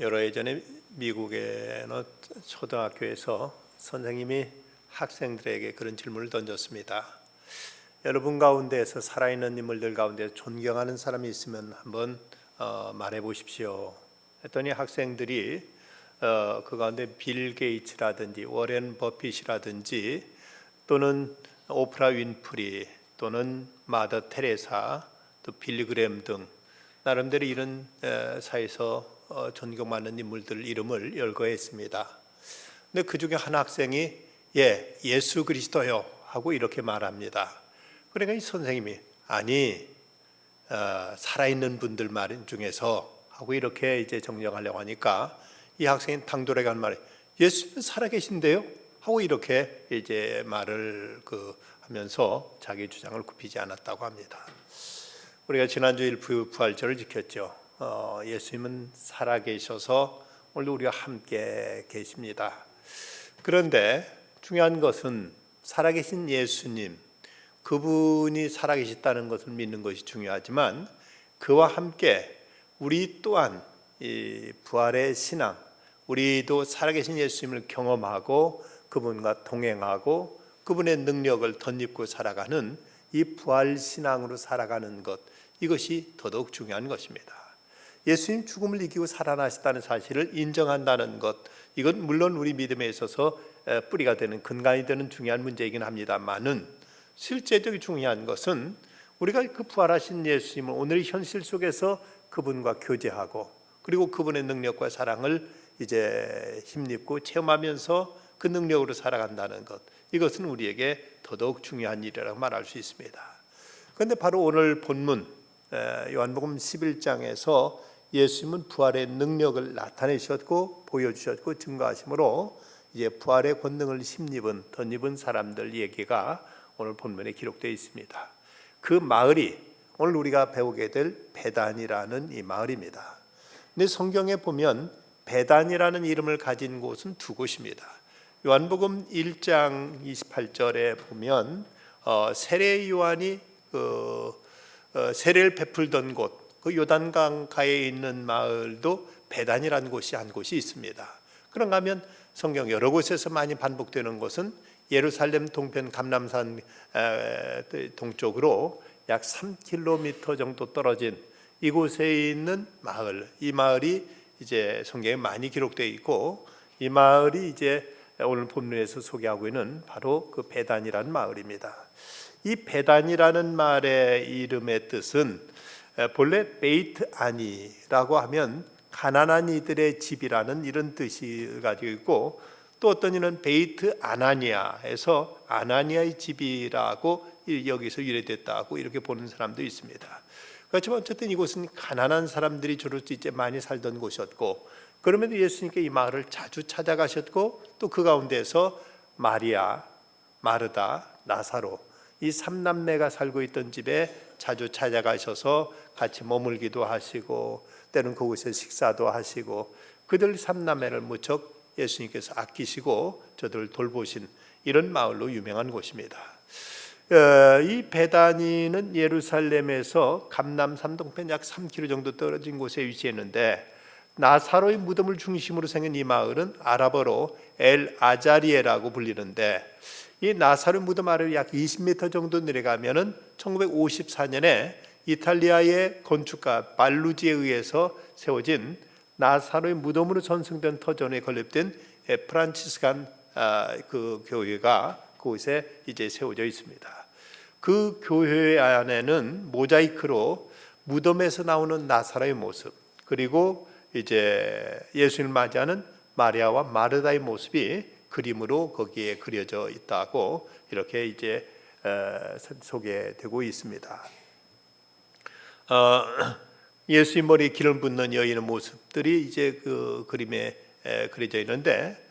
여러 예전에 미국의 어느 초등학교에서 선생님이 학생들에게 그런 질문을 던졌습니다. 여러분 가운데에서 살아있는 인물들 가운데 존경하는 사람이 있으면 한번 말해 보십시오. 했더니 학생들이 그 가운데 빌 게이츠라든지 워렌 버핏이라든지 또는 오프라 윈프리 또는 마더 테레사 또 빌리그램 등 나름대로 이런 사회에서 존경받는 인물들 이름을 열거했습니다. 근데 그 중에 한 학생이 예수 그리스도요 하고 이렇게 말합니다. 그러니까 이 선생님이 아니 살아있는 분들 말 중에서 하고 이렇게 이제 정정하려고 하니까 이 학생이 당돌하게 한 말이 예수는 살아계신데요 하고 이렇게 이제 말을 하면서 자기 주장을 굽히지 않았다고 합니다. 우리가 지난주일 부활절을 지켰죠. 예수님은 살아계셔서 오늘 우리가 함께 계십니다. 그런데 중요한 것은 살아계신 예수님, 그분이 살아계셨다는 것을 믿는 것이 중요하지만 그와 함께 우리 또한 이 부활의 신앙, 우리도 살아계신 예수님을 경험하고 그분과 동행하고 그분의 능력을 덧입고 살아가는 이 부활 신앙으로 살아가는 것, 이것이 더더욱 중요한 것입니다. 예수님 죽음을 이기고 살아나셨다는 사실을 인정한다는 것, 이건 물론 우리 믿음에 있어서 뿌리가 되는 근간이 되는 중요한 문제이긴 합니다만은 실제적으로 중요한 것은 우리가 그 부활하신 예수님을 오늘의 현실 속에서 그분과 교제하고 그리고 그분의 능력과 사랑을 이제 힘입고 체험하면서 그 능력으로 살아간다는 것, 이것은 우리에게 더더욱 중요한 일이라고 말할 수 있습니다. 그런데 바로 오늘 본문 요한복음 11장에서 예수님은 부활의 능력을 나타내셨고 보여주셨고 증거하심으로 이제 부활의 권능을 덧입은 사람들 얘기가 오늘 본문에 기록되어 있습니다. 그 마을이 오늘 우리가 배우게 될 베단이라는 이 마을입니다. 근데 성경에 보면 베단이라는 이름을 가진 곳은 두 곳입니다. 요한복음 1장 28절에 보면 세례 요한이 세례를 베풀던 곳, 그 요단강 가에 있는 마을도 베단이라는 곳이 한 곳이 있습니다. 그런가 하면 성경 여러 곳에서 많이 반복되는 곳은 예루살렘 동편 감람산 동쪽으로 약 3km 정도 떨어진 이곳에 있는 마을, 이 마을이 이제 성경에 많이 기록되어 있고 이 마을이 이제 오늘 본문에서 소개하고 있는 바로 그 베단이라는 마을입니다. 이 베단이라는 말의 이름의 뜻은 본래 베이트 아니라고 하면 가난한 이들의 집이라는 이런 뜻이 가지고 있고 또 어떤 이는 베이트 아나니아에서 아나니아의 집이라고 여기서 유래됐다고 이렇게 보는 사람도 있습니다. 그렇지만 어쨌든 이곳은 가난한 사람들이 주로 이제 많이 살던 곳이었고 그러면서 예수님께 이 마을을 자주 찾아가셨고 또 그 가운데서 마리아, 마르다, 나사로 이 3남매가 살고 있던 집에 자주 찾아가셔서 같이 머물기도 하시고 때는 그곳에 식사도 하시고 그들 3남매를 무척 예수님께서 아끼시고 저들을 돌보신 이런 마을로 유명한 곳입니다. 이 베다니는 예루살렘에서 감남산 동편 약 3km 정도 떨어진 곳에 위치했는데 나사로의 무덤을 중심으로 생긴 이 마을은 아랍어로 엘 아자리에라고 불리는데 이 나사로 무덤 아래로 약 20m 정도 내려가면은 1954년에 이탈리아의 건축가 발루지에 의해서 세워진 나사로의 무덤으로 전승된 터전에 건립된 프란치스칸 그 교회가 그곳에 이제 세워져 있습니다. 그 교회 안에는 모자이크로 무덤에서 나오는 나사로의 모습 그리고 이제 예수님을 맞이하는 마리아와 마르다의 모습이 그림으로 거기에 그려져 있다고 이렇게 이제 소개되고 있습니다. 예수님 머리에 기름 붓는 여인의 모습들이 이제 그 그림에 그려져 있는데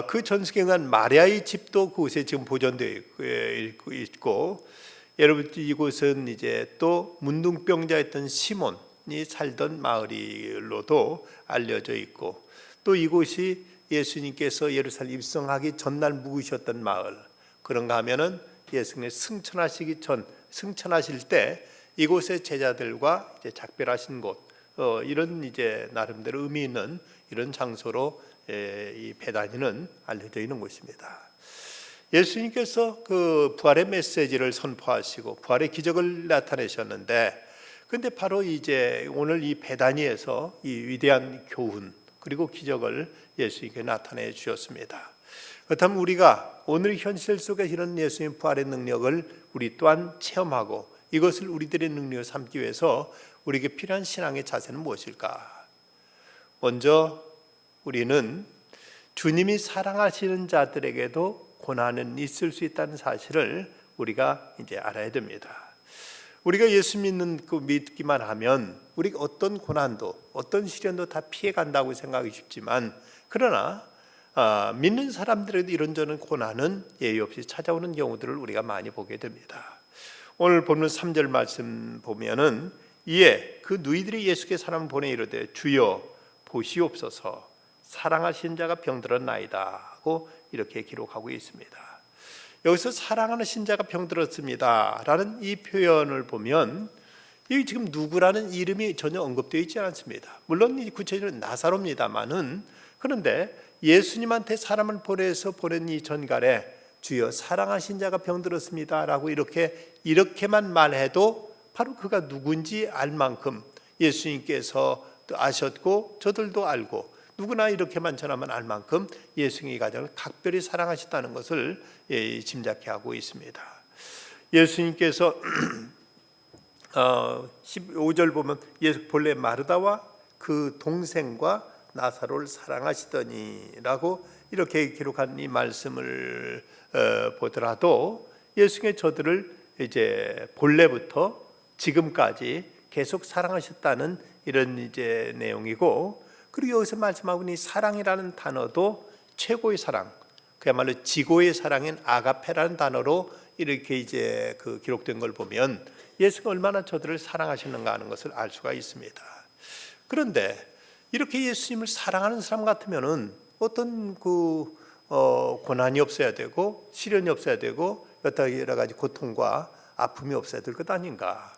그 전승에는 마리아의 집도 그곳에 지금 보존되어 있고 여러분 이곳은 이제 또 문둥병자였던 시몬이 살던 마을로도 알려져 있고 또 이곳이 예수님께서 예루살렘 입성하기 전날 묵으셨던 마을 그런가 하면은 예수님 승천하실 때 이곳에 제자들과 이제 작별하신 곳 이런 이제 나름대로 의미 있는 이런 장소로 이 베다니는 알려져 있는 곳입니다. 예수님께서 그 부활의 메시지를 선포하시고 부활의 기적을 나타내셨는데, 근데 바로 이제 오늘 이 베다니에서 이 위대한 교훈 그리고 기적을 예수님께 나타내 주셨습니다. 그렇다면 우리가 오늘 현실 속에 이런 예수님 부활의 능력을 우리 또한 체험하고 이것을 우리들의 능력을 삼기 위해서 우리에게 필요한 신앙의 자세는 무엇일까? 먼저 우리는 주님이 사랑하시는 자들에게도 고난은 있을 수 있다는 사실을 우리가 이제 알아야 됩니다. 우리가 예수 믿기만 하면 우리가 어떤 고난도 어떤 시련도 다 피해 간다고 생각하기 쉽지만, 그러나 믿는 사람들에도 이런저런 고난은 예의 없이 찾아오는 경우들을 우리가 많이 보게 됩니다. 오늘 본문 3절 말씀 보면은 이에 그 누이들이 예수께 사람을 보내 이르되 주여 보시옵소서 사랑하신 자가 병들었나이다 하고 이렇게 기록하고 있습니다. 여기서 사랑하는 신자가 병들었습니다 라는 이 표현을 보면 이 지금 누구라는 이름이 전혀 언급되어 있지 않습니다. 물론 이 구체적으로 나사로입니다만은, 그런데 예수님한테 사람을 보내서 보낸 이 전갈에 주여 사랑하신 자가 병들었습니다 라고 이렇게만 말해도 바로 그가 누군지 알 만큼 예수님께서 아셨고 저들도 알고 누구나 이렇게만 전하면 알 만큼 예수님이 가장을 각별히 사랑하셨다는 것을 짐작해 하고 있습니다. 예수님께서 15절 보면 본래 마르다와 그 동생과 나사로를 사랑하시더니라고 이렇게 기록한 이 말씀을 보더라도 예수님의 저들을 이제 본래부터 지금까지 계속 사랑하셨다는 이런 이제 내용이고, 그리고 여기서 말씀하고 있는 이 사랑이라는 단어도 최고의 사랑, 그야말로 지고의 사랑인 아가페라는 단어로 이렇게 이제 그 기록된 걸 보면 예수가 얼마나 저들을 사랑하시는가 하는 것을 알 수가 있습니다. 그런데 이렇게 예수님을 사랑하는 사람 같으면은 어떤 고난이 없어야 되고 시련이 없어야 되고 여러 가지 고통과 아픔이 없어야 될 것 아닌가?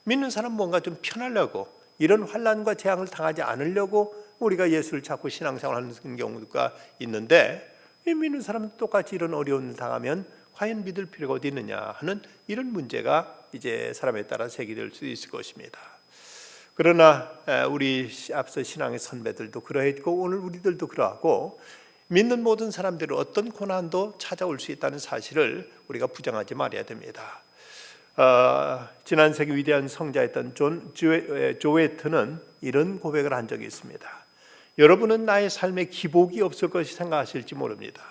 믿는 사람 뭔가 좀 편하려고, 이런 환난과 재앙을 당하지 않으려고 우리가 예수를 찾고 신앙생활하는 경우가 있는데, 믿는 사람은 똑같이 이런 어려움을 당하면 과연 믿을 필요가 어디 있느냐 하는 이런 문제가 이제 사람에 따라 제기될 수 있을 것입니다. 그러나 우리 앞서 신앙의 선배들도 그러했고 오늘 우리들도 그러하고, 믿는 모든 사람들은 어떤 고난도 찾아올 수 있다는 사실을 우리가 부정하지 말아야 됩니다. 지난 세기 위대한 성자였던 존 조웨트는 이런 고백을 한 적이 있습니다. 여러분은 나의 삶에 기복이 없을 것이 생각하실지 모릅니다.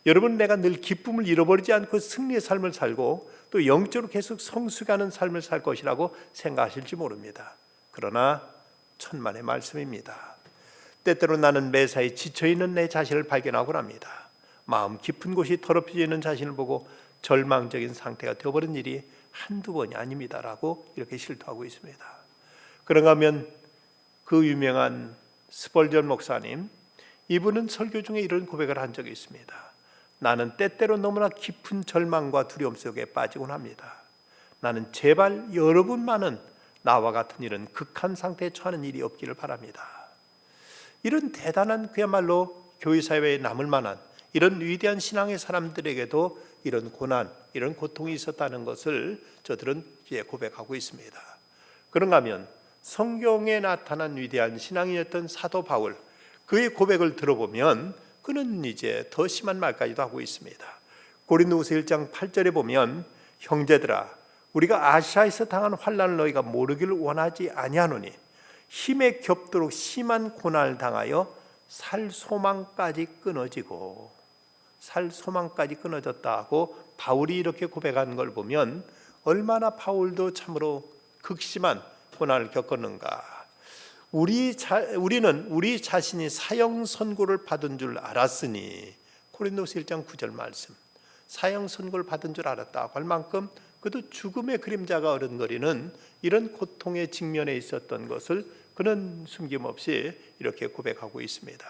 여러분, 내가 늘 기쁨을 잃어버리지 않고 승리의 삶을 살고 또 영적으로 계속 성숙하는 삶을 살 것이라고 생각하실지 모릅니다. 그러나 천만의 말씀입니다. 때때로 나는 매사에 지쳐있는 내 자신을 발견하곤 합니다. 마음 깊은 곳이 더럽혀져 있는 자신을 보고 절망적인 상태가 되어버린 일이 한두 번이 아닙니다라고 이렇게 실토하고 있습니다. 그런가 하면 그 유명한 스펄전 목사님, 이분은 설교 중에 이런 고백을 한 적이 있습니다. 나는 때때로 너무나 깊은 절망과 두려움 속에 빠지곤 합니다. 나는 제발 여러분만은 나와 같은 이런 극한 상태에 처하는 일이 없기를 바랍니다. 이런 대단한, 그야말로 교회 사회에 남을 만한 이런 위대한 신앙의 사람들에게도 이런 고난, 이런 고통이 있었다는 것을 저들은 이제 고백하고 있습니다. 그런가 하면 성경에 나타난 위대한 신앙이었던 사도 바울, 그의 고백을 들어보면 그는 이제 더 심한 말까지도 하고 있습니다. 고린도후서 1장 8절에 보면 형제들아, 우리가 아시아에서 당한 환난을 너희가 모르기를 원하지 아니하노니 힘에 겹도록 심한 고난을 당하여 살 소망까지 끊어지고, 살 소망까지 끊어졌다고 바울이 이렇게 고백하는 걸 보면 얼마나 바울도 참으로 극심한 고난을 겪었는가. 우리는 우리 자신이 사형 선고를 받은 줄 알았으니, 고린도서 1장 9절 말씀, 사형 선고를 받은 줄 알았다고 할 만큼 그도 죽음의 그림자가 어른거리는 이런 고통의 직면에 있었던 것을 그는 숨김없이 이렇게 고백하고 있습니다.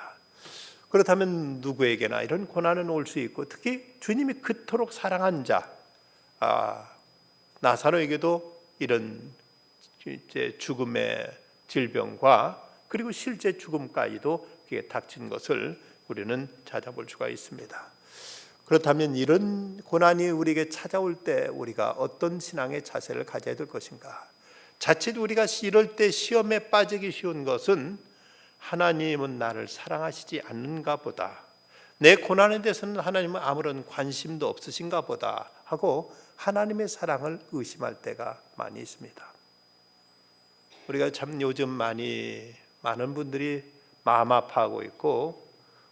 그렇다면 누구에게나 이런 고난은 올 수 있고, 특히 주님이 그토록 사랑한 자 나사로에게도 이런 이제 죽음의 질병과 그리고 실제 죽음까지도 그게 닥친 것을 우리는 찾아볼 수가 있습니다. 그렇다면 이런 고난이 우리에게 찾아올 때 우리가 어떤 신앙의 자세를 가져야 될 것인가? 자칫 우리가 이럴 때 시험에 빠지기 쉬운 것은 하나님은 나를 사랑하시지 않는가 보다, 내 고난에 대해서는 하나님은 아무런 관심도 없으신가 보다 하고 하나님의 사랑을 의심할 때가 많이 있습니다. 우리가 참 요즘 많은 분들이 마음 아파하고 있고,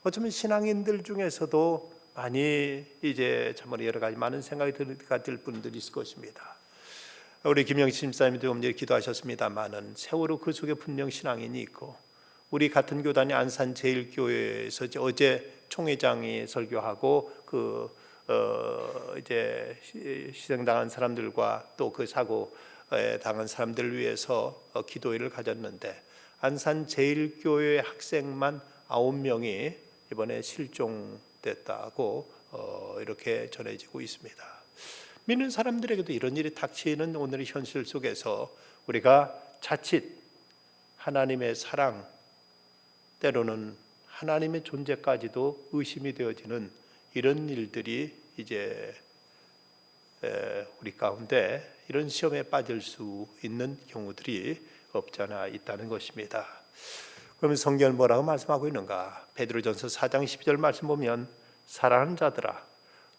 어쩌면 신앙인들 중에서도 많이 이제 참으로 여러 가지 많은 생각이 들 분들이 있을 것입니다. 우리 김영신 집사님도 오늘 기도하셨습니다만은 세월호 그 속에 분명 신앙인이 있고, 우리 같은 교단이 안산제일교회에서 어제 총회장이 설교하고 이제 희생당한 사람들과 또 그 사고에 당한 사람들을 위해서 기도회를 가졌는데, 안산제일교회 학생만 9명이 이번에 실종됐다고 이렇게 전해지고 있습니다. 믿는 사람들에게도 이런 일이 닥치는 오늘의 현실 속에서 우리가 자칫 하나님의 사랑, 때로는 하나님의 존재까지도 의심이 되어지는 이런 일들이 이제 우리 가운데 이런 시험에 빠질 수 있는 경우들이 없지 않아 있다는 것입니다. 그러면 성경은 뭐라고 말씀하고 있는가? 베드로전서 4장 12절 말씀 보면, 사랑하는 자들아,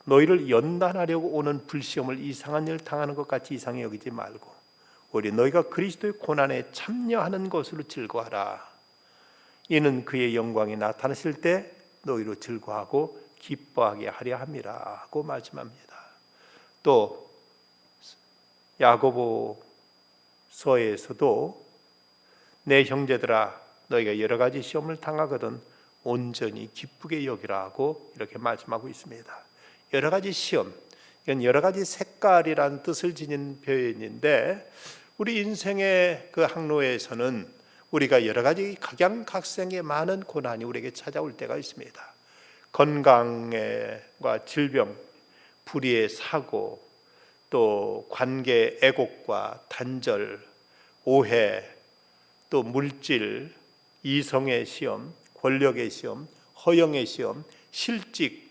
너희를 연단하려고 오는 불시험을 이상한 일을 당하는 것 같이 이상히 여기지 말고 오히려 너희가 그리스도의 고난에 참여하는 것으로 즐거워하라. 이는 그의 영광이 나타나실 때 너희로 즐거워하고 기뻐하게 하려 함이라고 말씀합니다. 또 야고보서에서도 내 형제들아, 너희가 여러 가지 시험을 당하거든 온전히 기쁘게 여기라고 이렇게 말씀하고 있습니다. 여러 가지 시험, 이건 여러 가지 색깔이라는 뜻을 지닌 표현인데, 우리 인생의 그 항로에서는 우리가 여러 가지 각양각색의 많은 고난이 우리에게 찾아올 때가 있습니다. 건강과 질병, 불의의 사고, 또 관계 애곡과 단절, 오해, 또 물질, 이성의 시험, 권력의 시험, 허영의 시험, 실직,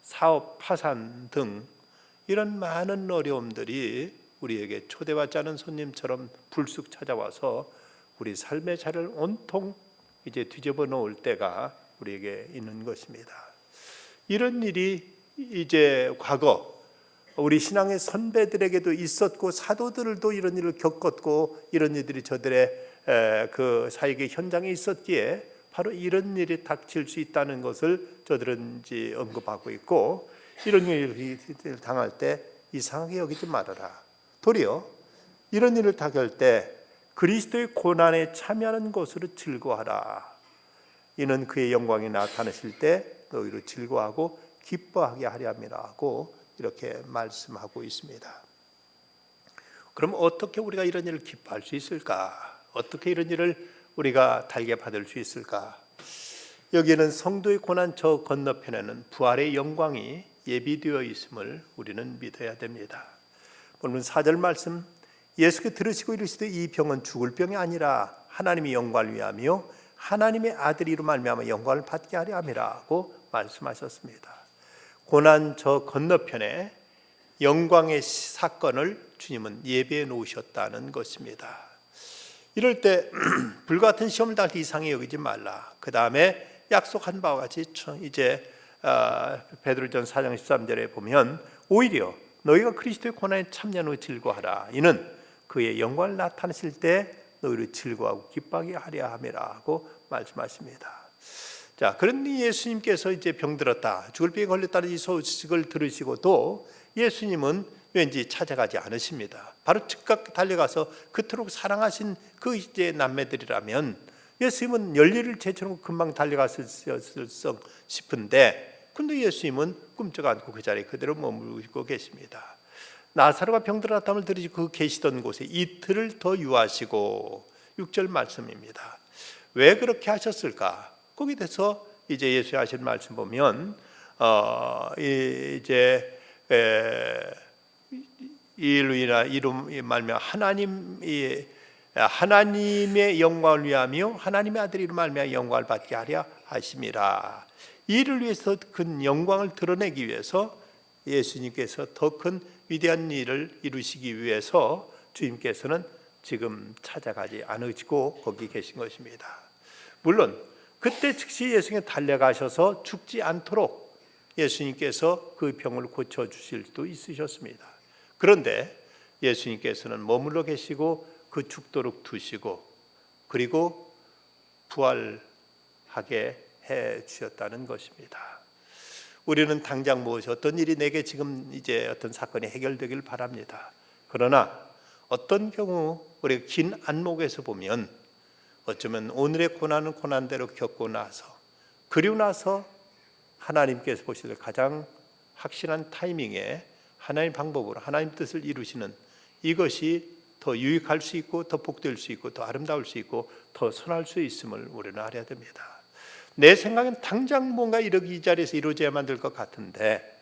사업 파산 등 이런 많은 어려움들이 우리에게 초대받지 않은 손님처럼 불쑥 찾아와서 우리 삶의 자리를 온통 이제 뒤집어 놓을 때가 우리에게 있는 것입니다. 이런 일이 이제 과거 우리 신앙의 선배들에게도 있었고, 사도들도 이런 일을 겪었고, 이런 일들이 저들의 그 사역의 현장에 있었기에 바로 이런 일이 닥칠 수 있다는 것을 저들은 이제 언급하고 있고, 이런 일을 당할 때 이상하게 여기지 말아라. 도리어 이런 일을 당할 때 그리스도의 고난에 참여하는 것으로 즐거워하라. 이는 그의 영광이 나타나실 때 너희로 즐거워하고 기뻐하게 하려 함이라고 이렇게 말씀하고 있습니다. 그럼 어떻게 우리가 이런 일을 기뻐할 수 있을까? 어떻게 이런 일을 우리가 달게 받을 수 있을까? 여기에는 성도의 고난 저 건너편에는 부활의 영광이 예비되어 있음을 우리는 믿어야 됩니다. 오늘 4절 말씀, 예수께 들으시고 이르시되 이 병은 죽을 병이 아니라 하나님의 영광을 위하며 하나님의 아들이로 말미암아 영광을 받게 하려 함이라고 말씀하셨습니다. 고난 저 건너편에 영광의 사건을 주님은 예비해 놓으셨다는 것입니다. 이럴 때 불같은 시험을 당할 때 이상히 여기지 말라. 그 다음에 약속한 바와 같이 이제 베드로전 4장 13절에 보면, 오히려 너희가 그리스도의 고난에 참여하는 즐거워하라. 이는 그의 영광을 나타내실 때 너희를 즐거워하고 기뻐하게 하려 함이라고 말씀하십니다. 자, 그러니 예수님께서 이제 병들었다, 죽을 병에 걸렸다는 이 소식을 들으시고도 예수님은 왠지 찾아가지 않으십니다. 바로 즉각 달려가서 그토록 사랑하신 그 이제 남매들이라면 예수님은 열일을 제쳐놓고 금방 달려갔을 싶은데, 근데 예수님은 꿈쩍 않고 그 자리에 그대로 머물고 계십니다. 나사로가 병들었다함을 들으시고 그 계시던 곳에 이틀을 더 유하시고, 6절 말씀입니다. 왜 그렇게 하셨을까? 거기에 대해서 이제 예수님 하신 말씀 보면 이제 이 일로 인하 이름 말며 하나님이 하나님의 영광을 위하며 하나님의 아들이 말미암아 영광을 받게 하려 하심이라. 이를 위해서 큰 영광을 드러내기 위해서 예수님께서 더 큰 위대한 일을 이루시기 위해서 주님께서는 지금 찾아가지 않으시고 거기 계신 것입니다. 물론 그때 즉시 예수님께 달려가셔서 죽지 않도록 예수님께서 그 병을 고쳐주실 수도 있으셨습니다. 그런데 예수님께서는 머물러 계시고 그 죽도록 두시고 그리고 부활하게 해 주셨다는 것입니다. 우리는 당장 무엇이 어떤 일이 내게 지금 이제 어떤 사건이 해결되길 바랍니다. 그러나 어떤 경우 우리가 긴 안목에서 보면 어쩌면 오늘의 고난은 고난대로 겪고 나서 그리고 나서 하나님께서 보실 때 가장 확실한 타이밍에 하나님 방법으로 하나님 뜻을 이루시는 이것이 더 유익할 수 있고 더 복될 수 있고 더 아름다울 수 있고 더 선할 수 있음을 우리는 알아야 됩니다. 내 생각엔 당장 뭔가 이 자리에서 이루어져야만 될 것 같은데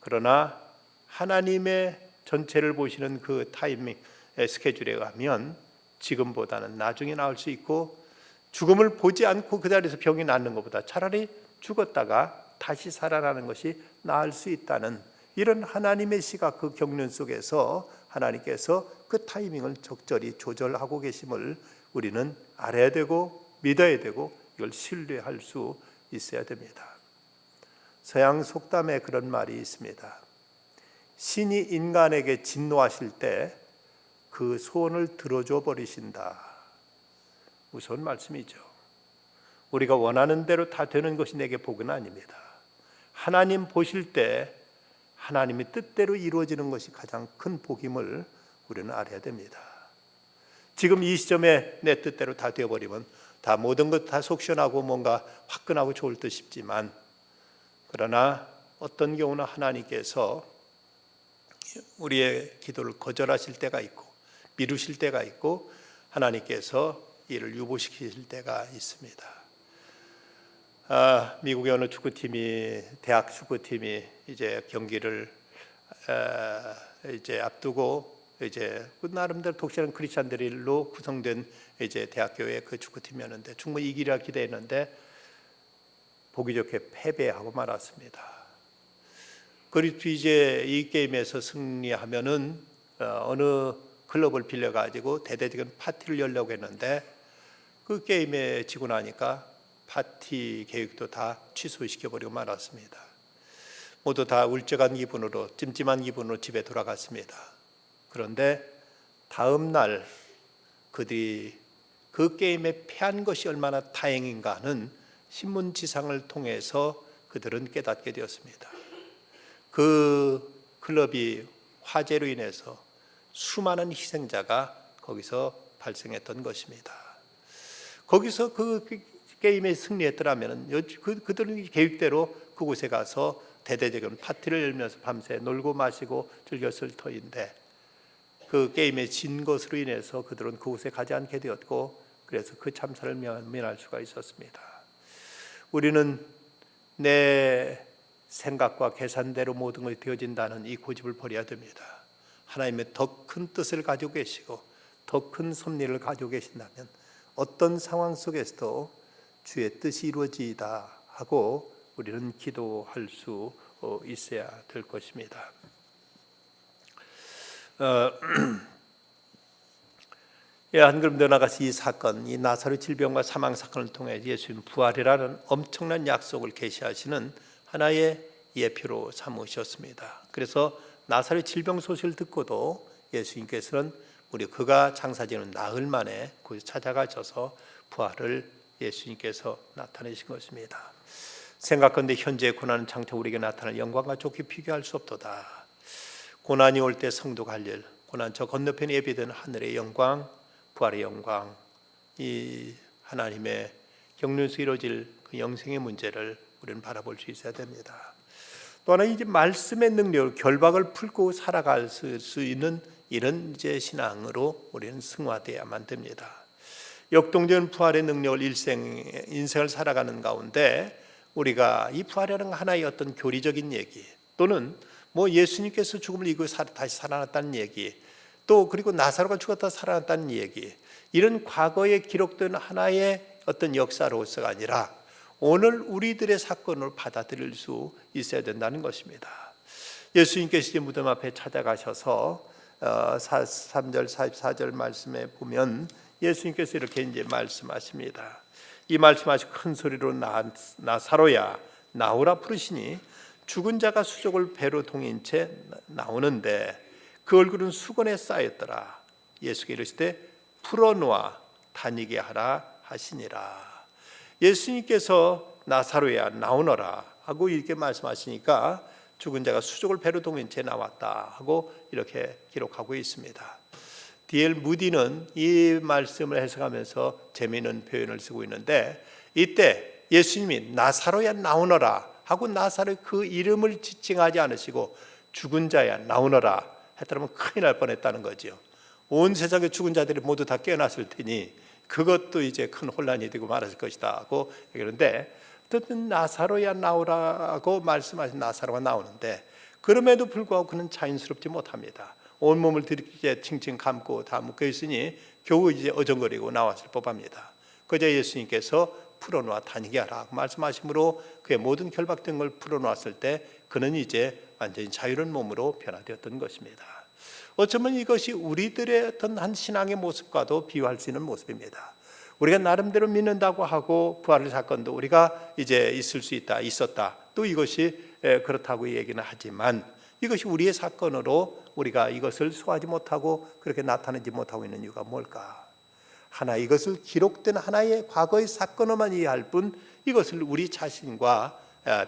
그러나 하나님의 전체를 보시는 그 타이밍 스케줄에 가면 지금보다는 나중에 나올 수 있고 죽음을 보지 않고 그 자리에서 병이 낫는 것보다 차라리 죽었다가 다시 살아나는 것이 나을 수 있다는 이런 하나님의 시각 그 경륜 속에서 하나님께서 그 타이밍을 적절히 조절하고 계심을 우리는 알아야 되고 믿어야 되고 이걸 신뢰할 수 있어야 됩니다. 서양 속담에 그런 말이 있습니다. 신이 인간에게 진노하실 때 그 소원을 들어줘 버리신다. 무서운 말씀이죠. 우리가 원하는 대로 다 되는 것이 내게 복은 아닙니다. 하나님 보실 때 하나님의 뜻대로 이루어지는 것이 가장 큰 복임을 우리는 알아야 됩니다. 지금 이 시점에 내 뜻대로 다 되어버리면 다 모든 것 다 속시원하고 뭔가 화끈하고 좋을 듯 싶지만 그러나 어떤 경우는 하나님께서 우리의 기도를 거절하실 때가 있고 미루실 때가 있고 하나님께서 이를 유보시키실 때가 있습니다. 미국의 어느 축구팀이 대학 축구팀이 이제 경기를 이제 앞두고 이제 나름대로 독실한 크리스찬들로 구성된 이제 대학교의 그 축구팀이었는데 충분히 이기리라 기대했는데 보기 좋게 패배하고 말았습니다. 그리고 이제 이 게임에서 승리하면은 어느 클럽을 빌려 가지고 대대적인 파티를 열려고 했는데 그 게임에 지고 나니까 파티 계획도 다 취소시켜 버리고 말았습니다. 모두 다 울적한 기분으로 찜찜한 기분으로 집에 돌아갔습니다. 그런데 다음 날 그들이 그 게임에 패한 것이 얼마나 다행인가 하는 신문지상을 통해서 그들은 깨닫게 되었습니다. 그 클럽이 화재로 인해서 수많은 희생자가 거기서 발생했던 것입니다. 거기서 그 게임에 승리했더라면 그들은 계획대로 그곳에 가서 대대적인 파티를 열면서 밤새 놀고 마시고 즐겼을 터인데 그 게임에 진 것으로 인해서 그들은 그곳에 가지 않게 되었고 그래서 그 참사를 면할 수가 있었습니다. 우리는 내 생각과 계산대로 모든 것이 되어진다는 이 고집을 버려야 됩니다. 하나님의 더 큰 뜻을 가지고 계시고 더 큰 섭리를 가지고 계신다면 어떤 상황 속에서도 주의 뜻이 이루어지이다 하고 우리는 기도할 수 있어야 될 것입니다. 한 걸음 더 나가서 이 사건, 이 나사렛 질병과 사망 사건을 통해 예수님 부활이라는 엄청난 약속을 계시하시는 하나의 예표로 삼으셨습니다. 그래서 나사렛 질병 소식을 듣고도 예수님께서는 그가 장사지는 나흘 만에 거기서 찾아가셔서 부활을 예수님께서 나타내신 것입니다. 생각건대 현재의 고난은 장차 우리에게 나타날 영광과 좋게 비교할 수 없도다. 고난이 올 때 성도가 할 일, 고난 저 건너편에 예비된 하늘의 영광, 부활의 영광, 이 하나님의 경륜에서 이루어질 그 영생의 문제를 우리는 바라볼 수 있어야 됩니다. 또 하나 이제 말씀의 능력으로 결박을 풀고 살아갈 수 있는 이런 이제 신앙으로 우리는 승화되어야만 됩니다. 역동적인 부활의 능력을 인생을 살아가는 가운데 우리가 이 부활이라는 하나의 어떤 교리적인 얘기 또는 뭐 예수님께서 죽음을 이기고 다시 살아났다는 얘기 또 그리고 나사로가 죽었다 살아났다는 얘기, 이런 과거에 기록된 하나의 어떤 역사로서가 아니라 오늘 우리들의 사건으로 받아들일 수 있어야 된다는 것입니다. 예수님께서 이제 무덤 앞에 찾아가셔서 3절 44절 말씀에 보면 예수님께서 이렇게 이제 말씀하십니다. 이 말씀하시고 큰 소리로 나사로야 나오라 부르시니 죽은 자가 수족을 배로 동인 채 나오는데 그 얼굴은 수건에 쌓였더라. 예수께서 이르시되 풀어놓아 다니게 하라 하시니라. 예수님께서 나사로야 나오너라 하고 이렇게 말씀하시니까 죽은 자가 수족을 배로 동인 채 나왔다 하고 이렇게 기록하고 있습니다. D.L. 무디는 이 말씀을 해석하면서 재미있는 표현을 쓰고 있는데, 이때 예수님이 나사로야 나오너라 하고 나사로의 그 이름을 지칭하지 않으시고 죽은 자야 나오너라 했더라면 큰일 날 뻔했다는 거죠. 온 세상의 죽은 자들이 모두 다 깨어났을 테니 그것도 이제 큰 혼란이 되고 말았을 것이다 하고 그런데, 어쨌든 나사로야 나오라고 말씀하신 나사로가 나오는데 그럼에도 불구하고 그는 자연스럽지 못합니다. 온몸을 들이게 칭칭 감고 다 묶여 있으니 겨우 이제 어정거리고 나왔을 법합니다. 그저 예수님께서 풀어놓아 다니게 하라 말씀하심으로 그의 모든 결박된 걸 풀어놓았을 때 그는 이제 완전히 자유로운 몸으로 변화되었던 것입니다. 어쩌면 이것이 우리들의 어떤 한 신앙의 모습과도 비유할 수 있는 모습입니다. 우리가 나름대로 믿는다고 하고 부활의 사건도 우리가 이제 있을 수 있다, 있었다, 또 이것이 그렇다고 얘기는 하지만 이것이 우리의 사건으로 우리가 이것을 소화하지 못하고 그렇게 나타내지 못하고 있는 이유가 뭘까? 하나, 이것을 기록된 하나의 과거의 사건으로만 이해할 뿐 이것을 우리 자신과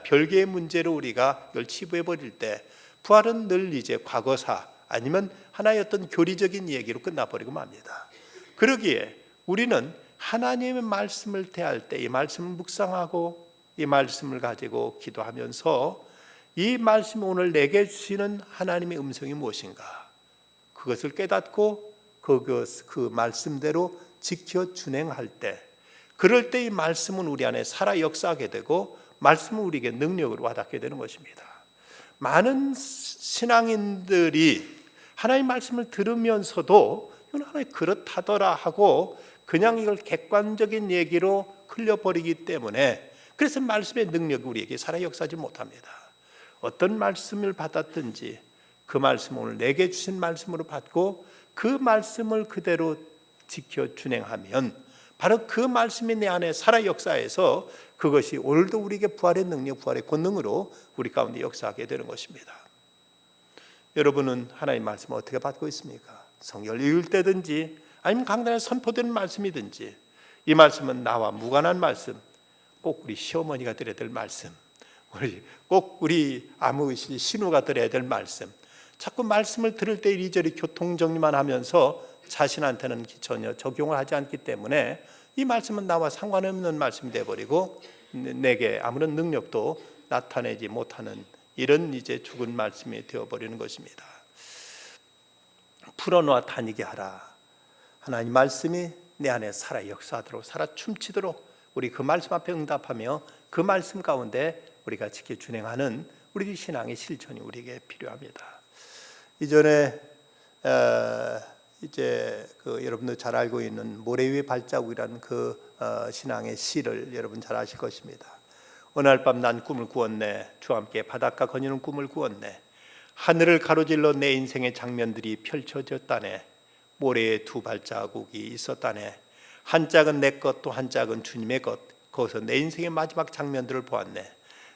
별개의 문제로 우리가 이걸 치부해 버릴 때 부활은 늘 이제 과거사 아니면 하나의 어떤 교리적인 얘기로 끝나버리고 맙니다. 그러기에 우리는 하나님의 말씀을 대할 때 이 말씀을 묵상하고 이 말씀을 가지고 기도하면서 이 말씀이 오늘 내게 주시는 하나님의 음성이 무엇인가, 그것을 깨닫고 그 말씀대로 지켜 준행할 때, 그럴 때 이 말씀은 우리 안에 살아 역사하게 되고 말씀은 우리에게 능력으로 와닿게 되는 것입니다. 많은 신앙인들이 하나님의 말씀을 들으면서도 이건 하나님 그렇다더라 하고 그냥 이걸 객관적인 얘기로 흘려버리기 때문에 그래서 말씀의 능력이 우리에게 살아 역사하지 못합니다. 어떤 말씀을 받았든지 그 말씀 오늘 내게 주신 말씀으로 받고 그 말씀을 그대로 지켜 준행하면 바로 그 말씀이 내 안에 살아 역사해서 그것이 오늘도 우리에게 부활의 능력, 부활의 권능으로 우리 가운데 역사하게 되는 것입니다. 여러분은 하나님의 말씀을 어떻게 받고 있습니까? 성경을 읽을 때든지 아니면 강단에 선포되는 말씀이든지 이 말씀은 나와 무관한 말씀, 꼭 우리 시어머니가 들어야 될 말씀, 꼭 우리 아무 신우가 들어야 될 말씀, 자꾸 말씀을 들을 때 이리저리 교통정리만 하면서 자신한테는 전혀 적용을 하지 않기 때문에 이 말씀은 나와 상관없는 말씀이 되어버리고 내게 아무런 능력도 나타내지 못하는 이런 이제 죽은 말씀이 되어버리는 것입니다. 풀어놓아 다니게 하라. 하나님 말씀이 내 안에 살아 역사하도록, 살아 춤추도록 우리 그 말씀 앞에 응답하며 그 말씀 가운데 우리가 지켜 준행하는 우리 신앙의 실천이 우리에게 필요합니다. 이전에 이제 여러분들 잘 알고 있는 모래 위의 발자국이라는 신앙의 시를 여러분 잘 아실 것입니다. 어느 날 밤 난 꿈을 꾸었네. 주와 함께 바닷가 거니는 꿈을 꾸었네. 하늘을 가로질러 내 인생의 장면들이 펼쳐졌다네. 모래에 두 발자국이 있었다네. 한 짝은 내 것, 또 한 짝은 주님의 것. 거기서 내 인생의 마지막 장면들을 보았네.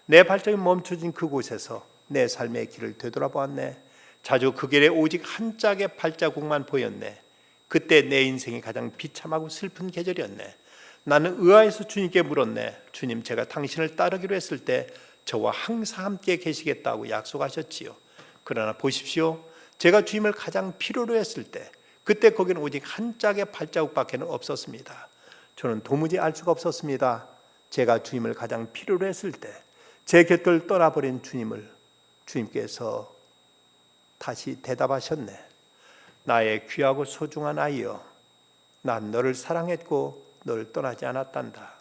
내 발자국이 멈춰진 그곳에서 내 삶의 길을 되돌아보았네. 자주 그 길에 오직 한 짝의 발자국만 보였네. 그때 내 인생이 가장 비참하고 슬픈 계절이었네. 나는 의아해서 주님께 물었네. 주님, 제가 당신을 따르기로 했을 때 저와 항상 함께 계시겠다고 약속하셨지요. 그러나 보십시오, 제가 주님을 가장 필요로 했을 때 그때 거기는 오직 한 짝의 발자국밖에 없었습니다. 저는 도무지 알 수가 없었습니다. 제가 주님을 가장 필요로 했을 때 제 곁을 떠나버린 주님께서 다시 대답하셨네. 나의 귀하고 소중한 아이여, 난 너를 사랑했고 너를 떠나지 않았단다.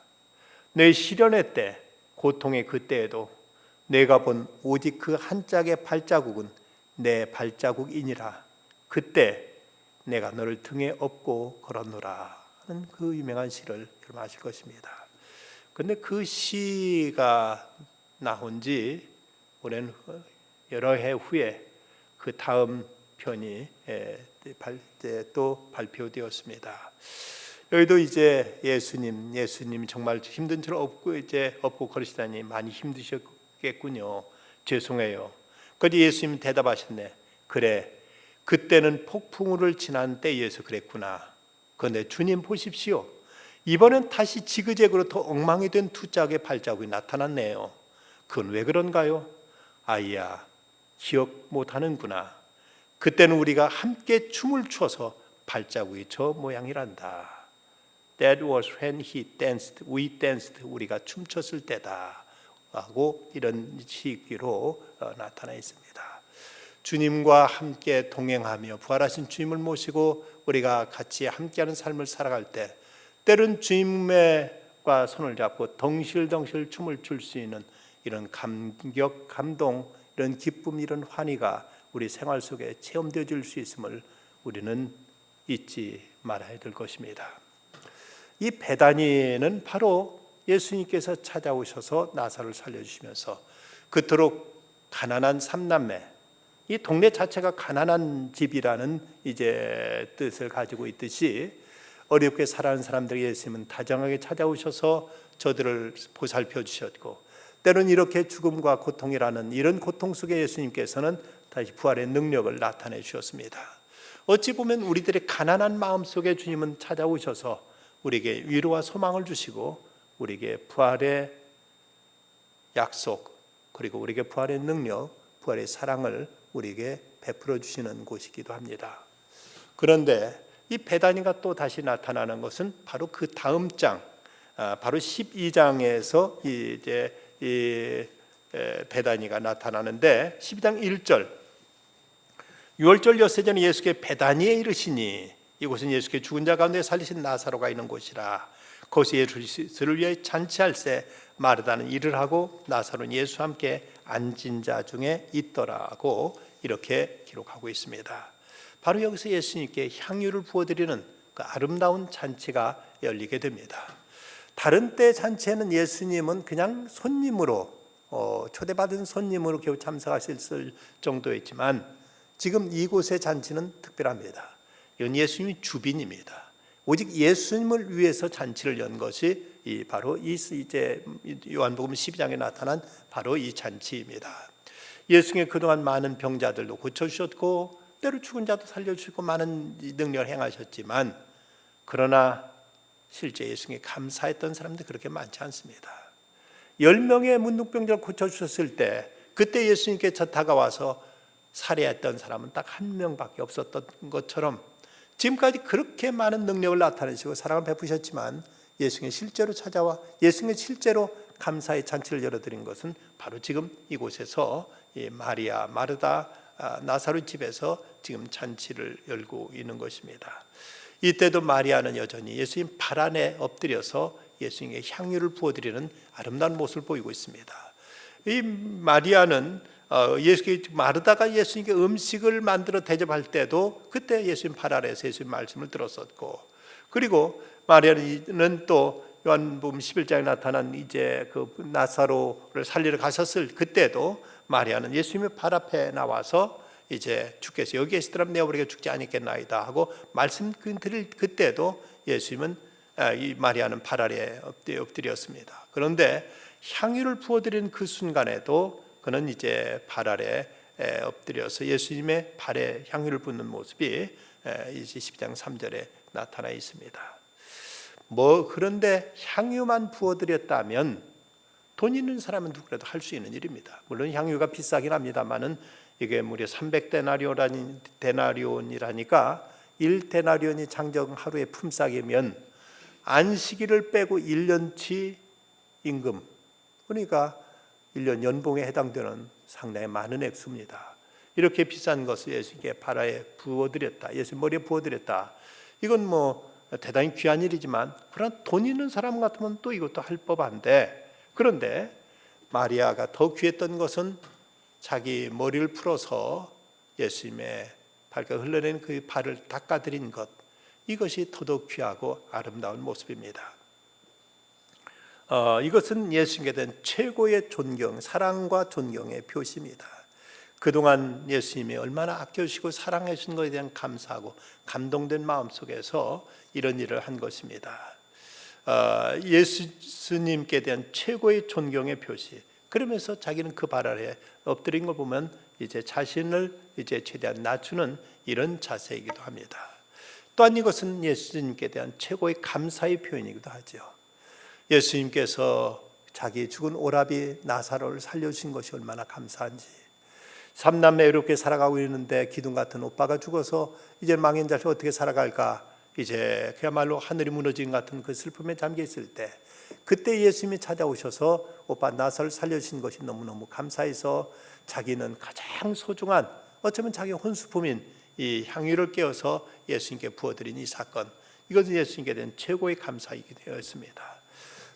내 시련의 때, 고통의 그때에도 내가 본 오직 그 한 짝의 발자국은 내 발자국이니라. 그때 내가 너를 등에 업고 걸었노라 하는 그 유명한 시를 여러분 아실 것입니다. 그런데 그 시가 나온 지 오랜 여러 해 후에 그 다음 편이 또 발표되었습니다. 여기도 이제 예수님 정말 힘든 줄 업고 걸으시다니 많이 힘드셨겠군요. 죄송해요. 그런데 예수님 대답하셨네. 그래, 그때는 폭풍우를 지난 때에서 그랬구나. 그런데 주님 보십시오. 이번엔 다시 지그재그로 더 엉망이 된 두 짝의 발자국이 나타났네요. 그건 왜 그런가요? 아이야, 기억 못하는구나. 그때는 우리가 함께 춤을 춰서 발자국이 저 모양이란다. That was when he danced, we danced. 우리가 춤췄을 때다 하고 이런 시기로 나타나 있습니다. 주님과 함께 동행하며 부활하신 주님을 모시고 우리가 같이 함께하는 삶을 살아갈 때 때론 주님과 손을 잡고 덩실덩실 춤을 출 수 있는 이런 감격, 감동, 이런 기쁨, 이런 환희가 우리 생활 속에 체험되어 줄 수 있음을 우리는 잊지 말아야 될 것입니다. 이 베다니는 바로 예수님께서 찾아오셔서 나사로를 살려주시면서 그토록 가난한 삼남매, 이 동네 자체가 가난한 집이라는 이제 뜻을 가지고 있듯이 어렵게 살아가는 사람들에게 예수님은 다정하게 찾아오셔서 저들을 보살펴 주셨고 때로는 이렇게 죽음과 고통이라는 이런 고통 속에 예수님께서는 다시 부활의 능력을 나타내 주셨습니다. 어찌 보면 우리들의 가난한 마음 속에 주님은 찾아오셔서 우리에게 위로와 소망을 주시고 우리에게 부활의 약속 그리고 우리에게 부활의 능력, 부활의 사랑을 우리에게 베풀어 주시는 곳이기도 합니다. 그런데 이 베다니가 또 다시 나타나는 것은 바로 그 다음 장, 바로 12장에서 이제 이 베다니가 나타나는데 12장 1절 유월절 엿새 전에 예수께 베다니에 이르시니 이곳은 예수께 죽은 자 가운데 살리신 나사로가 있는 곳이라. 거기서 예수를 위해 잔치할새 마르다는 일을 하고 나사로는 예수와 함께 앉은 자 중에 있더라고 이렇게 기록하고 있습니다. 바로 여기서 예수님께 향유를 부어드리는 그 아름다운 잔치가 열리게 됩니다. 다른 때 잔치에는 예수님은 그냥 손님으로 초대받은 손님으로 겨우 참석하실 정도였지만 지금 이곳의 잔치는 특별합니다. 이건 예수님이 주빈입니다. 오직 예수님을 위해서 잔치를 연 것이 바로 이제 요한복음 12장에 나타난 바로 이 잔치입니다. 예수님이 그동안 많은 병자들도 고쳐주셨고 때로 죽은 자도 살려주시고 많은 능력을 행하셨지만 그러나 실제 예수님께 감사했던 사람들이 그렇게 많지 않습니다. 10명의 문둥병자를 고쳐주셨을 때 그때 예수님께 다가와서 살해했던 사람은 딱 한 명밖에 없었던 것처럼 지금까지 그렇게 많은 능력을 나타내시고 사랑을 베푸셨지만 예수님이 실제로 찾아와 예수님이 실제로 감사의 잔치를 열어드린 것은 바로 지금 이곳에서 마리아, 마르다, 나사로 집에서 지금 잔치를 열고 있는 것입니다. 이때도 마리아는 여전히 예수님 발 안에 엎드려서 예수님께 향유를 부어드리는 아름다운 모습을 보이고 있습니다. 이 마리아는 마르다가 예수님께 음식을 만들어 대접할 때도 그때 예수님 발 아래에서 예수님 말씀을 들었었고 그리고 마리아는 또 요한복음 11장에 나타난 이제 그 나사로를 살리러 가셨을 그때도 마리아는 예수님의 발 앞에 나와서 이제 주께서 여기 계시더라면 내가 우리가 죽지 않겠나이다 하고 말씀 드릴 그때도 예수님은 이 마리아는 발 아래에 엎드렸습니다. 그런데 향유를 부어드리는 그 순간에도 그는 이제 발 아래 엎드려서 예수님의 발에 향유를 붓는 모습이 이제 12장 3절에 나타나 있습니다. 그런데 향유만 부어드렸다면 돈 있는 사람은 누구라도 할 수 있는 일입니다. 물론 향유가 비싸긴 합니다만은 이게 무려 300데나리온이라니까 1데나리온이 장정 하루의 품삯이면 안식일을 빼고 1년치 임금 그러니까 1년 연봉에 해당되는 상당히 많은 액수입니다. 이렇게 비싼 것을 예수님께 발에 부어드렸다. 예수님 머리에 부어드렸다. 이건 대단히 귀한 일이지만 그러나 돈 있는 사람 같으면 또 이것도 할 법한데 그런데 마리아가 더 귀했던 것은 자기 머리를 풀어서 예수님의 발가 흘러내린 그 발을 닦아드린 것, 이것이 더더욱 귀하고 아름다운 모습입니다. 이것은 예수님께 대한 최고의 존경, 사랑과 존경의 표시입니다. 그동안 예수님이 얼마나 아껴주시고 사랑해 주신 것에 대한 감사하고 감동된 마음 속에서 이런 일을 한 것입니다. 예수님께 대한 최고의 존경의 표시. 그러면서 자기는 그 발 아래 엎드린 걸 보면 이제 자신을 이제 최대한 낮추는 이런 자세이기도 합니다. 또한 이것은 예수님께 대한 최고의 감사의 표현이기도 하죠. 예수님께서 자기 죽은 오라비 나사로를 살려주신 것이 얼마나 감사한지, 삼남매 이렇게 살아가고 있는데 기둥 같은 오빠가 죽어서 이제 망인 자식 어떻게 살아갈까, 이제 그야말로 하늘이 무너진 같은 그 슬픔에 잠겨 있을 때, 그때 예수님이 찾아오셔서 오빠 나사로를 살려주신 것이 너무너무 감사해서 자기는 가장 소중한, 어쩌면 자기 혼수품인 이 향유를 깨어서 예수님께 부어드린 이 사건, 이것은 예수님께 대한 최고의 감사이기 되었습니다.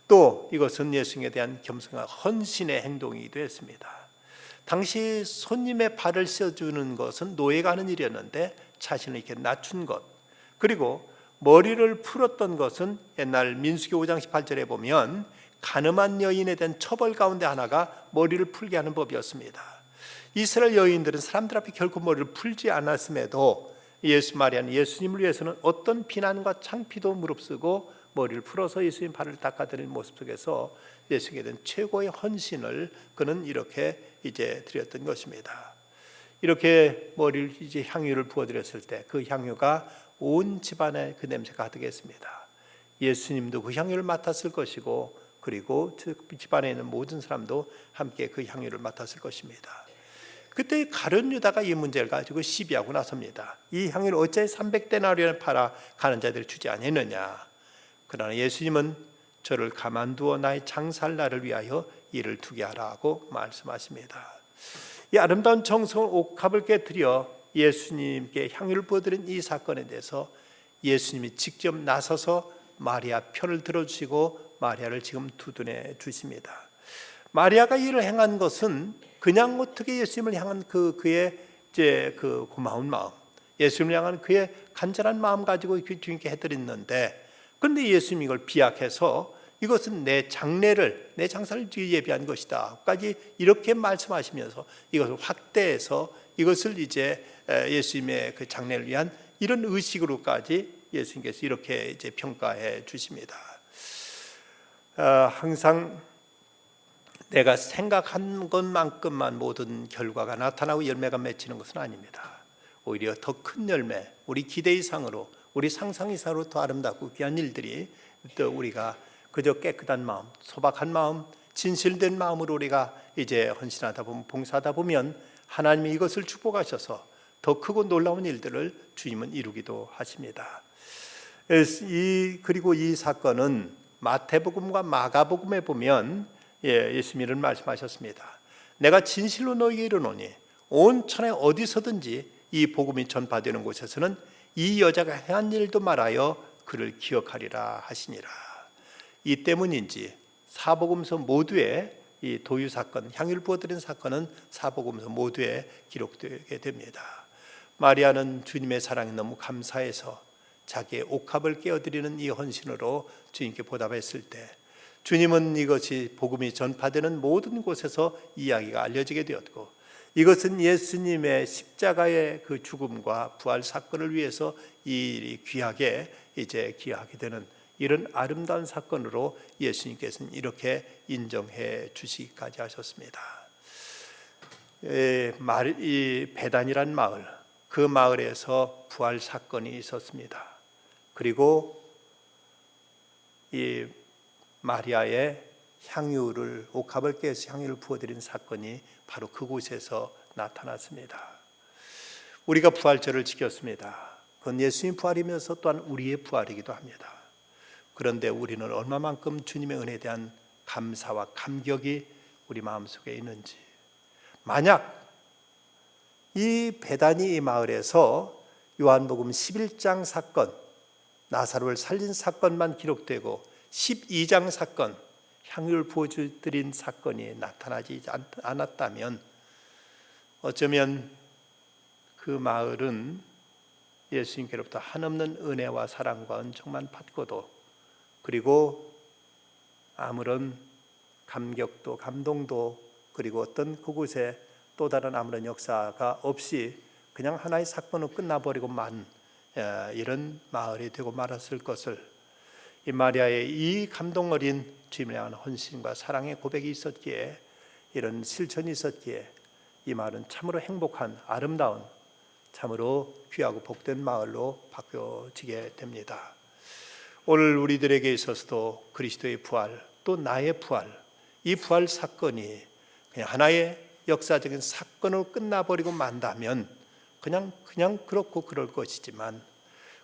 또 이것은 예수님에 대한 겸손한 헌신의 행동이기도 했습니다. 당시 손님의 발을 씻어주는 것은 노예가 하는 일이었는데 자신을 이렇게 낮춘 것, 그리고 머리를 풀었던 것은 옛날 민수기 5장 18절에 보면 간음한 여인에 대한 처벌 가운데 하나가 머리를 풀게 하는 법이었습니다. 이스라엘 여인들은 사람들 앞에 결코 머리를 풀지 않았음에도 예수님을 위해서는 어떤 비난과 창피도 무릅쓰고 머리를 풀어서 예수님 발을 닦아드리는 모습 속에서 예수님에 대한 최고의 헌신을 그는 이렇게 이제 드렸던 것입니다. 이렇게 머리를 이제 향유를 부어드렸을 때 그 향유가 온 집안에 그 냄새가 가득했습니다. 예수님도 그 향유를 맡았을 것이고, 그리고 집안에 있는 모든 사람도 함께 그 향유를 맡았을 것입니다. 그때 가룟 유다가 이 문제를 가지고 시비하고 나섭니다. 이 향유를 어찌 300데나리온에 팔아 가는 자들이 주지 아니했느냐. 그러나 예수님은 저를 가만두어 나의 장사할 날을 위하여 일을 두게 하라고 말씀하십니다. 이 아름다운 정성을 옥합을 깨뜨려 예수님께 향유를 부어드린 이 사건에 대해서 예수님이 직접 나서서 마리아 편을 들어주시고 마리아를 지금 두둔해 주십니다. 마리아가 이를 행한 것은 그냥 어떻게 예수님을 향한 그의 이제 그 고마운 마음, 예수님을 향한 그의 간절한 마음 가지고 주님께 해드렸는데, 그런데 예수님이 이걸 비약해서 이것은 내 장례를, 내 장사를 예비한 것이다 까지 이렇게 말씀하시면서 이것을 확대해서 이것을 이제 예수님의 그 장례를 위한 이런 의식으로까지 예수님께서 이렇게 이제 평가해 주십니다. 항상 내가 생각한 것만큼만 모든 결과가 나타나고 열매가 맺히는 것은 아닙니다. 오히려 더 큰 열매, 우리 기대 이상으로, 우리 상상 이상으로 더 아름답고 귀한 일들이 또 우리가 그저 깨끗한 마음, 소박한 마음, 진실된 마음으로 우리가 이제 헌신하다 보면, 봉사하다 보면 하나님이 이것을 축복하셔서 더 크고 놀라운 일들을 주님은 이루기도 하십니다. 그리고 이 사건은 마태복음과 마가복음에 보면 예수님이 이런 말씀하셨습니다. 내가 진실로 너희에게 이르노니 온 천하 어디서든지 이 복음이 전파되는 곳에서는 이 여자가 행한 일도 말하여 그를 기억하리라 하시니라. 이 때문인지 사복음서 모두에 이 도유 사건, 향유를 부어드린 사건은 사복음서 모두에 기록되게 됩니다. 마리아는 주님의 사랑이 너무 감사해서 자기의 옥합을 깨어드리는 이 헌신으로 주님께 보답했을 때, 주님은 이것이 복음이 전파되는 모든 곳에서 이야기가 알려지게 되었고, 이것은 예수님의 십자가의 그 죽음과 부활 사건을 위해서 이 일이 귀하게 이제 기하게 되는 이런 아름다운 사건으로 예수님께서는 이렇게 인정해 주시기까지 하셨습니다. 이 베단이란 마을, 그 마을에서 부활 사건이 있었습니다. 그리고 이 마리아의 향유를, 옥합을 깨서 향유를 부어드린 사건이 바로 그곳에서 나타났습니다. 우리가 부활절을 지켰습니다. 그건 예수님 부활이면서 또한 우리의 부활이기도 합니다. 그런데 우리는 얼마만큼 주님의 은혜에 대한 감사와 감격이 우리 마음속에 있는지, 만약 이 베다니 이 마을에서 요한복음 11장 사건, 나사로를 살린 사건만 기록되고 12장 사건, 향유를 부어드린 사건이 나타나지 않았다면 어쩌면 그 마을은 예수님께로부터 한없는 은혜와 사랑과 은총만 받고도, 그리고 아무런 감격도 감동도, 그리고 어떤 그곳에 또 다른 아무런 역사가 없이 그냥 하나의 사건으로 끝나버리고만 이런 마을이 되고 말았을 것을, 이 마리아의 이 감동 어린 주님을 향한 헌신과 사랑의 고백이 있었기에, 이런 실천이 있었기에 이 마을은 참으로 행복한, 아름다운, 참으로 귀하고 복된 마을로 바뀌어지게 됩니다. 오늘 우리들에게 있어서도 그리스도의 부활, 또 나의 부활, 이 부활 사건이 그냥 하나의 역사적인 사건으로 끝나버리고 만다면 그냥 그렇고 그럴 것이지만,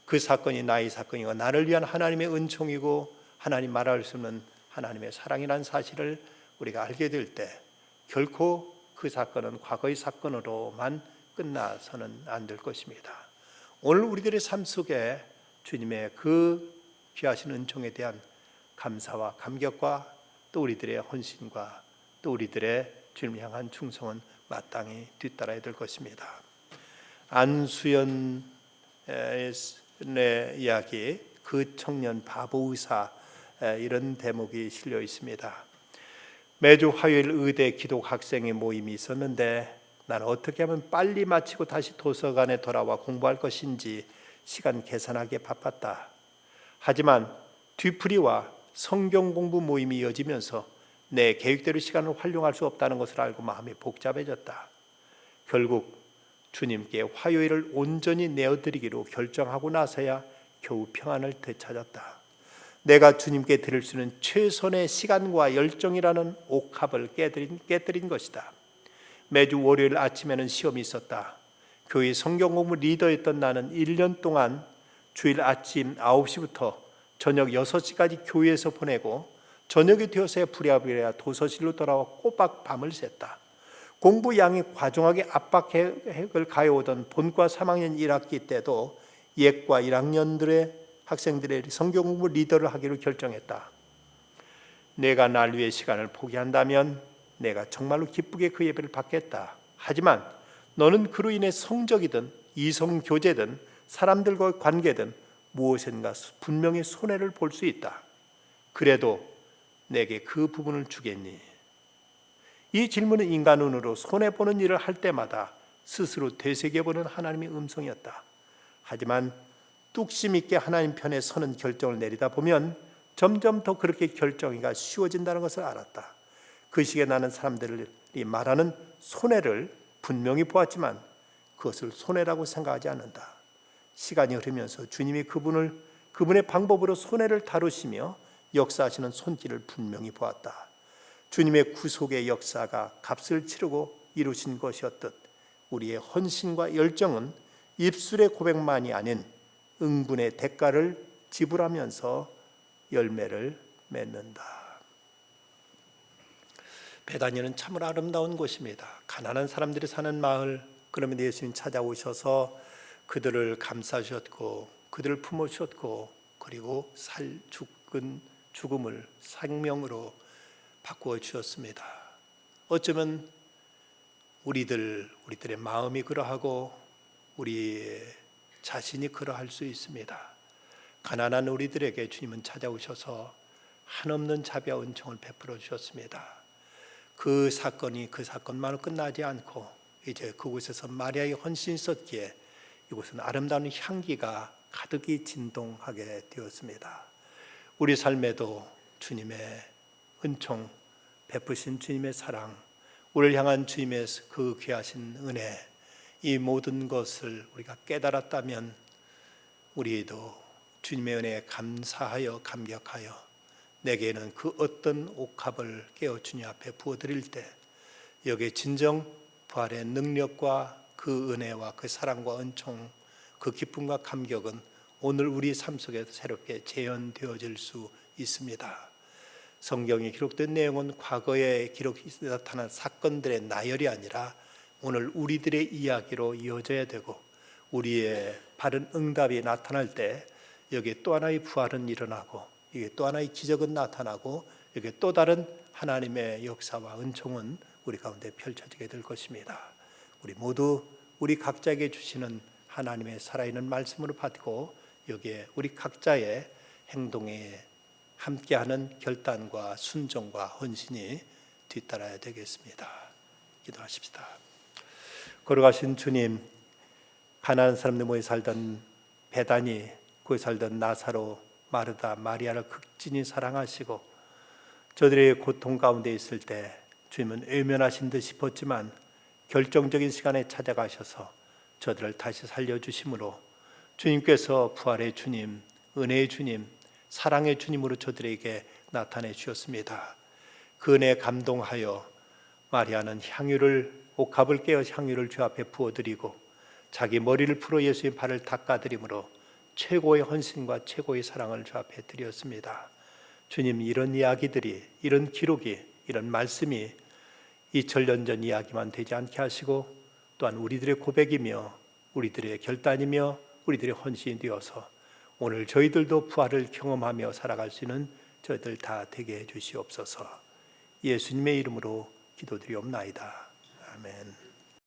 그 사건이 나의 사건이고 나를 위한 하나님의 은총이고 하나님 말할 수 없는 하나님의 사랑이라는 사실을 우리가 알게 될 때, 결코 그 사건은 과거의 사건으로만 끝나서는 안 될 것입니다. 오늘 우리들의 삶 속에 주님의 그 귀하신 은총에 대한 감사와 감격과 또 우리들의 헌신과 또 우리들의 주님을 향한 충성은 마땅히 뒤따라야 될 것입니다. 안수연의 이야기, 그 청년 바보 의사, 이런 대목이 실려 있습니다. 매주 화요일 의대 기독 학생의 모임이 있었는데, 나는 어떻게 하면 빨리 마치고 다시 도서관에 돌아와 공부할 것인지 시간 계산하기에 바빴다. 하지만 뒤풀이와 성경 공부 모임이 이어지면서 내 계획대로 시간을 활용할 수 없다는 것을 알고 마음이 복잡해졌다. 결국 주님께 화요일을 온전히 내어드리기로 결정하고 나서야 겨우 평안을 되찾았다. 내가 주님께 드릴 수 있는 최선의 시간과 열정이라는 옥합을 깨뜨린 것이다. 매주 월요일 아침에는 시험이 있었다. 교회 성경 공부 리더였던 나는 1년 동안 주일 아침 9시부터 저녁 6시까지 교회에서 보내고, 저녁이 되어서야 부랴부랴 도서실로 돌아와 꼬박 밤을 샜다. 공부 양이 과중하게 압박을 가해오던 본과 3학년 1학기 때도 예과 1학년들의 학생들의 성경 공부 리더를 하기로 결정했다. 내가 날 위해 시간을 포기한다면 내가 정말로 기쁘게 그 예배를 받겠다. 하지만 너는 그로 인해 성적이든 이성교제든 사람들과의 관계든 무엇인가 분명히 손해를 볼 수 있다. 그래도 내게 그 부분을 주겠니? 이 질문은 인간 눈으로 손해보는 일을 할 때마다 스스로 되새겨보는 하나님의 음성이었다. 하지만 뚝심 있게 하나님 편에 서는 결정을 내리다 보면 점점 더 그렇게 결정이가 쉬워진다는 것을 알았다. 그 시기에 나는 사람들이 말하는 손해를 분명히 보았지만 그것을 손해라고 생각하지 않는다. 시간이 흐르면서 주님이 그분의 방법으로 손해를 다루시며 역사하시는 손길을 분명히 보았다. 주님의 구속의 역사가 값을 치르고 이루신 것이었듯 우리의 헌신과 열정은 입술의 고백만이 아닌 응분의 대가를 지불하면서 열매를 맺는다. 베다니는 참으로 아름다운 곳입니다. 가난한 사람들이 사는 마을. 그러면 예수님 찾아오셔서 그들을 감싸셨고 그들을 품으셨고, 그리고 죽음을 생명으로 바꾸어 주셨습니다. 어쩌면 우리들의 마음이 그러하고 우리 자신이 그러할 수 있습니다. 가난한 우리들에게 주님은 찾아오셔서 한없는 자비와 은총을 베풀어 주셨습니다. 그 사건만으로 끝나지 않고 이제 그곳에서 마리아의 헌신이 있었기에 이곳은 아름다운 향기가 가득히 진동하게 되었습니다. 우리 삶에도 주님의 은총, 베푸신 주님의 사랑, 우리를 향한 주님의 그 귀하신 은혜, 이 모든 것을 우리가 깨달았다면 우리도 주님의 은혜에 감사하여 감격하여 내게는 그 어떤 옥합을 깨어 주님 앞에 부어드릴 때 여기에 진정 부활의 능력과 그 은혜와 그 사랑과 은총, 그 기쁨과 감격은 오늘 우리 삶 속에서 새롭게 재현되어질 수 있습니다. 성경에 기록된 내용은 과거에 나타난 사건들의 나열이 아니라 오늘 우리들의 이야기로 이어져야 되고, 우리의 바른 응답이 나타날 때 여기에 또 하나의 부활은 일어나고, 이게 또 하나의 기적은 나타나고, 이게 또 다른 하나님의 역사와 은총은 우리 가운데 펼쳐지게 될 것입니다. 우리 모두 우리 각자에게 주시는 하나님의 살아있는 말씀으로 받고 여기에 우리 각자의 행동에 함께하는 결단과 순종과 헌신이 뒤따라야 되겠습니다. 기도하십시다. 걸어가신 주님, 가난한 사람들 모여 살던 베다니, 거기 살던 나사로, 마르다, 마리아를 극진히 사랑하시고 저들의 고통 가운데 있을 때 주님은 외면하신 듯 싶었지만 결정적인 시간에 찾아가셔서 저들을 다시 살려주심으로 주님께서 부활의 주님, 은혜의 주님, 사랑의 주님으로 저들에게 나타내 주셨습니다. 그 은혜에 감동하여 마리아는 옥합을 깨어 향유를 주 앞에 부어드리고 자기 머리를 풀어 예수의 발을 닦아드림으로 최고의 헌신과 최고의 사랑을 주 앞에 드렸습니다. 주님, 이런 이야기들이, 이런 기록이, 이런 말씀이 2000년 전 이야기만 되지 않게 하시고 또한 우리들의 고백이며 우리들의 결단이며 우리들의 헌신이 되어서 오늘 저희들도 부활을 경험하며 살아갈 수 있는 저희들 다 되게 해 주시옵소서. 예수님의 이름으로 기도드리옵나이다. 아멘.